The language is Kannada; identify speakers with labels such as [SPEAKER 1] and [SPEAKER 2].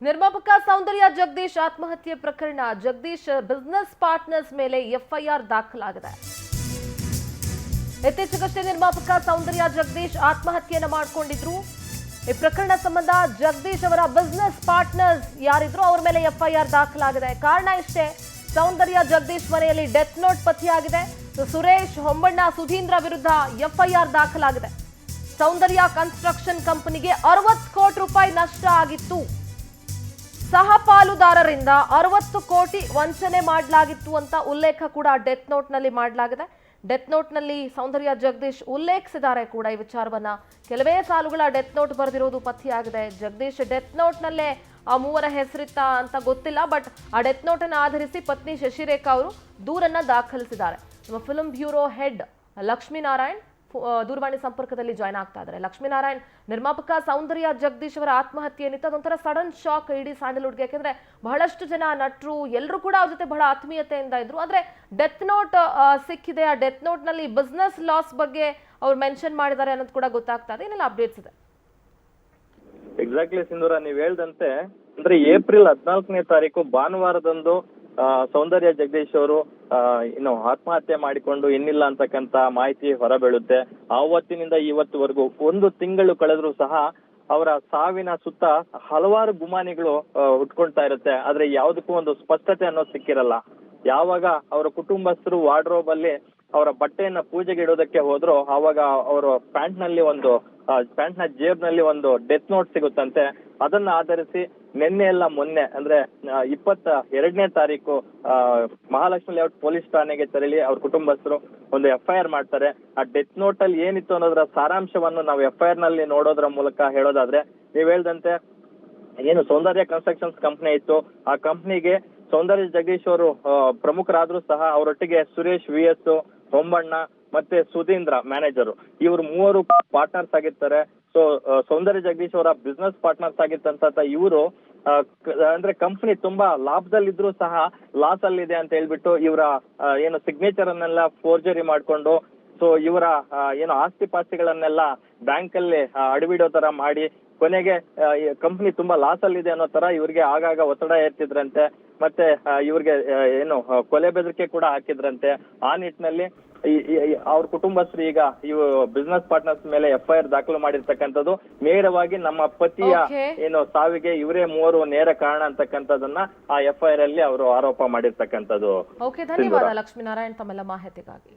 [SPEAKER 1] ನಿರ್ಮಾಪಕ ಸೌಂದರ್ಯ ಜಗದೀಶ್ ಆತ್ಮಹತ್ಯೆ ಪ್ರಕರಣ. ಜಗದೀಶ್ ಬಿಸಿನೆಸ್ ಪಾರ್ಟ್ನರ್ಸ್ ಮೇಲೆ ಎಫ್ಐಆರ್ ದಾಖಲಾಗಿದೆ. ಇತ್ತೀಚೆಗಷ್ಟೇ ನಿರ್ಮಾಪಕ ಸೌಂದರ್ಯ ಜಗದೀಶ್ ಆತ್ಮಹತ್ಯೆಯನ್ನು ಮಾಡಿಕೊಂಡಿದ್ರು. ಈ ಪ್ರಕರಣ ಸಂಬಂಧ ಜಗದೀಶ್ ಅವರ ಬಿಸಿನೆಸ್ ಪಾರ್ಟ್ನರ್ಸ್ ಯಾರಿದ್ರು ಅವರ ಮೇಲೆ ಎಫ್ಐಆರ್ ದಾಖಲಾಗಿದೆ. ಕಾರಣ ಇಷ್ಟೇ, ಸೌಂದರ್ಯ ಜಗದೀಶ್ ಮನೆಯಲ್ಲಿ ಡೆತ್ ನೋಟ್ ಪತ್ತೆಯಾಗಿದೆ. ಸುರೇಶ್, ಹೊಂಬಣ್ಣ, ಸುಧೀಂದ್ರ ವಿರುದ್ಧ ಎಫ್ಐಆರ್ ದಾಖಲಾಗಿದೆ. ಸೌಂದರ್ಯ ಕನ್ಸ್ಟ್ರಕ್ಷನ್ ಕಂಪನಿಗೆ 60 ಕೋಟಿ ರೂಪಾಯಿ ನಷ್ಟ ಆಗಿತ್ತು. ಸಹ ಪಾಲುದಾರರಿಂದ 60 ಕೋಟಿ ವಂಚನೆ ಮಾಡಲಾಗಿತ್ತು ಅಂತ ಉಲ್ಲೇಖ ಕೂಡ ಡೆತ್ ನೋಟ್ ನಲ್ಲಿ ಮಾಡಲಾಗಿದೆ. ಡೆತ್ ನೋಟ್ ನಲ್ಲಿ ಸೌಂದರ್ಯ ಜಗದೀಶ್ ಉಲ್ಲೇಖಿಸಿದ್ದಾರೆ ಕೂಡ ಈ ವಿಚಾರವನ್ನ. ಕೆಲವೇ ಸಾಲುಗಳ ಡೆತ್ ನೋಟ್ ಬರೆದಿರೋದು ಪತ್ತೆಯಾಗಿದೆ. ಜಗದೀಶ್ ಡೆತ್ ನೋಟ್ ನಲ್ಲೇ ಆ ಮೂವರ ಹೆಸರಿತ್ತ ಅಂತ ಗೊತ್ತಿಲ್ಲ, ಬಟ್ ಆ ಡೆತ್ ನೋಟ್ ಅನ್ನು ಆಧರಿಸಿ ಪತ್ನಿ ಶಶಿರೇಖಾ ಅವರು ದೂರನ್ನ ದಾಖಲಿಸಿದ್ದಾರೆ. ನಮ್ಮ ಫಿಲ್ಮ್ ಬ್ಯೂರೋ ಹೆಡ್ ಲಕ್ಷ್ಮೀನಾರಾಯಣ್ ದೂರವಾಣಿ ಸಂಪರ್ಕದಲ್ಲಿ ಜಾಯ್ನ್ ಆಗ್ತಾ ಇದ್ದಾರೆ. ಲಕ್ಷ್ಮೀನಾರಾಯಣ್, ನಿರ್ಮಾಪಕ ಸೌಂದರ್ಯ ಜಗದೀಶ್ ಅವರ ಆತ್ಮಹತ್ಯೆ ಏನಿತ್ತು ಅದೊಂಥರ ಸಡನ್ ಶಾಕ್ ಇಡೀ ಸ್ಯಾಂಡಲ್ವುಡ್ಗೆ. ಯಾಕೆಂದ್ರೆ ಬಹಳಷ್ಟು ಜನ ನಟರು ಎಲ್ಲರೂ ಕೂಡ ಅವ್ರ ಜೊತೆ ಬಹಳ ಆತ್ಮೀಯತೆಯಿಂದ ಇದ್ರು. ಆದ್ರೆ ಡೆತ್ ನೋಟ್ ಸಿಕ್ಕಿದೆ. ಆ ಡೆತ್ ನೋಟ್ ನಲ್ಲಿ ಬಿಸ್ನೆಸ್ ಲಾಸ್ ಬಗ್ಗೆ ಅವ್ರು ಮೆನ್ಷನ್ ಮಾಡಿದ್ದಾರೆ ಅನ್ನೋದು ಕೂಡ ಗೊತ್ತಾಗ್ತಾ ಇದೆ. ಏನೆಲ್ಲ ಅಪ್ಡೇಟ್ಸ್ ಇದೆ?
[SPEAKER 2] ಎಕ್ಸಾಕ್ಟ್ಲಿ ಸಿಂಧೂರ, ನೀವ್ ಹೇಳ್ದಂತೆ ಅಂದ್ರೆ ಏಪ್ರಿಲ್ 14ನೇ ತಾರೀಕು ಭಾನುವಾರದಂದು ಸೌಂದರ್ಯ ಜಗದೀಶ್ ಅವರು ಆತ್ಮಹತ್ಯೆ ಮಾಡಿಕೊಂಡು ಇನ್ನಿಲ್ಲ ಅಂತಕ್ಕಂತ ಮಾಹಿತಿ ಹೊರಬೀಳುತ್ತೆ. ಆವತ್ತಿನಿಂದ ಇವತ್ತುವರೆಗೂ 1 ತಿಂಗಳು ಕಳೆದ್ರೂ ಸಹ ಅವರ ಸಾವಿನ ಸುತ್ತ ಹಲವಾರು ಗುಮಾನಿಗಳು ಹುಟ್ಕೊಳ್ತಾ ಇರುತ್ತೆ. ಆದ್ರೆ ಯಾವುದಕ್ಕೂ ಒಂದು ಸ್ಪಷ್ಟತೆ ಅನ್ನೋದು ಸಿಕ್ಕಿರಲ್ಲ. ಯಾವಾಗ ಅವರ ಕುಟುಂಬಸ್ಥರು ವಾರ್ಡ್ರೋಬ್ ಅಲ್ಲಿ ಅವರ ಬಟ್ಟೆಯನ್ನ ಪೂಜೆಗೆ ಇಡೋದಕ್ಕೆ ಹೋದ್ರು, ಆವಾಗ ಅವರು ಪ್ಯಾಂಟ್ ನ ಜೇಬ್ನಲ್ಲಿ ಒಂದು ಡೆತ್ ನೋಟ್ ಸಿಗುತ್ತಂತೆ. ಅದನ್ನ ಆಧರಿಸಿ ಮೊನ್ನೆ ಅಂದ್ರೆ 22ನೇ ತಾರೀಕು ಮಹಾಲಕ್ಷ್ಮಿ ಲೇಔಟ್ ಪೊಲೀಸ್ ಠಾಣೆಗೆ ತೆರಳಿ ಅವ್ರ ಕುಟುಂಬಸ್ಥರು ಒಂದು ಎಫ್ಐಆರ್ ಮಾಡ್ತಾರೆ. ಆ ಡೆತ್ ನೋಟ್ ಅಲ್ಲಿ ಏನಿತ್ತು ಅನ್ನೋದ್ರ ಸಾರಾಂಶವನ್ನು ನಾವು ಎಫ್ಐಆರ್ ನಲ್ಲಿ ನೋಡೋದ್ರ ಮೂಲಕ ಹೇಳೋದಾದ್ರೆ, ನೀವ್ ಹೇಳ್ದಂತೆ ಏನು ಸೌಂದರ್ಯ ಕನ್ಸ್ಟ್ರಕ್ಷನ್ಸ್ ಕಂಪ್ನಿ ಇತ್ತು, ಆ ಕಂಪ್ನಿಗೆ ಸೌಂದರ್ಯ ಜಗದೀಶ್ ಅವರು ಪ್ರಮುಖರಾದ್ರೂ ಸಹ ಅವರೊಟ್ಟಿಗೆ ಸುರೇಶ್ VS, ಹೊಂಬಣ್ಣ ಮತ್ತೆ ಸುಧೀಂದ್ರ ಮ್ಯಾನೇಜರ್, ಇವರು 3 ಪಾರ್ಟ್ನರ್ಸ್ ಆಗಿರ್ತಾರೆ. ಸೊ ಸೌಂದರ್ಯ ಜಗದೀಶ್ ಅವರ ಬಿಸ್ನೆಸ್ ಪಾರ್ಟ್ನರ್ಸ್ ಆಗಿರ್ತಂತ ಇವರು ಅಂದ್ರೆ ಕಂಪನಿ ತುಂಬಾ ಲಾಭದಲ್ಲಿದ್ರು ಸಹ ಲಾಸ್ ಅಲ್ಲಿ ಇದೆ ಅಂತ ಹೇಳ್ಬಿಟ್ಟು ಇವರ ಏನು ಸಿಗ್ನೇಚರ್ ಅನ್ನೆಲ್ಲ ಫೋರ್ಜರಿ ಮಾಡ್ಕೊಂಡು, ಸೊ ಇವರ ಏನು ಆಸ್ತಿ ಪಾಸ್ತಿಗಳನ್ನೆಲ್ಲ ಬ್ಯಾಂಕ್ ಅಲ್ಲಿ ಅಡವಿಡೋ ತರ ಮಾಡಿ ಕೊನೆಗೆ ಕಂಪನಿ ತುಂಬಾ ಲಾಸ್ ಅಲ್ಲಿ ಇದೆ ಅನ್ನೋ ತರ ಇವ್ರಿಗೆ ಆಗಾಗ ಒತ್ತಡ ಏರ್ತಿದ್ರಂತೆ. ಮತ್ತೆ ಇವ್ರಿಗೆ ಏನು ಕೊಲೆ ಬೆದರಿಕೆ ಕೂಡ ಹಾಕಿದ್ರಂತೆ. ಆ ನಿಟ್ಟಿನಲ್ಲಿ ಅವ್ರ ಕುಟುಂಬಸ್ಥರು ಈಗ ಇವು ಬಿಸ್ನೆಸ್ ಪಾರ್ಟ್ನರ್ಸ್ ಮೇಲೆ ಎಫ್ಐಆರ್ ದಾಖಲು ಮಾಡಿರ್ತಕ್ಕಂಥದ್ದು. ನೇರವಾಗಿ ನಮ್ಮ ಪತಿಯ ಏನು ಸಾವಿಗೆ ಇವರೇ 3 ನೇರ ಕಾರಣ ಅಂತಕ್ಕಂಥದನ್ನ ಆ ಎಫ್ಐಆರ್ ಅಲ್ಲಿ ಅವರು ಆರೋಪ ಮಾಡಿರ್ತಕ್ಕಂಥದ್ದು.
[SPEAKER 1] ಓಕೆ, ಧನ್ಯವಾದ ಲಕ್ಷ್ಮೀನಾರಾಯಣ್ ತಮ್ಮೆಲ್ಲ ಮಾಹಿತಿಗಾಗಿ.